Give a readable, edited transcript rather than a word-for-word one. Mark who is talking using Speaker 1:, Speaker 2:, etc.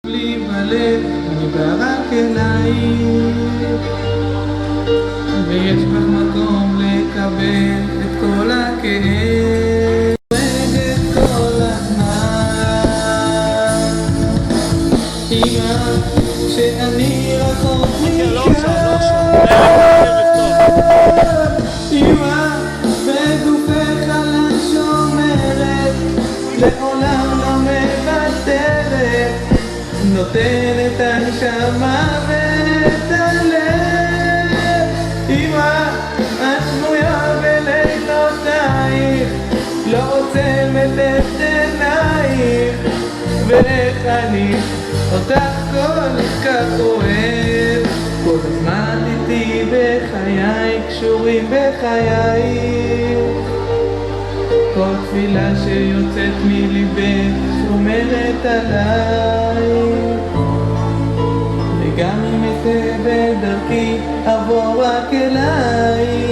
Speaker 1: לי בלב, אני בא רק אלייך, ויש בך מקום לקבל את כל הכאב, את כל הזמן. אמא, שאני רחוק מכאן, אמא, בגופך אני שומרת, לעולם לא מוותרת, נותן את הנשמה ואת הלב. אמא, את שבויה בלילותייך, לא עוצמת את עינייך, ואיך אני אותך כל כך אוהב, כל הזמן איתי בחיי, קשורים בחייך, כל תפילה שיוצאת מליבך שומרת עליי, וגם אם אצא בדרכי אבוא רק אלייך.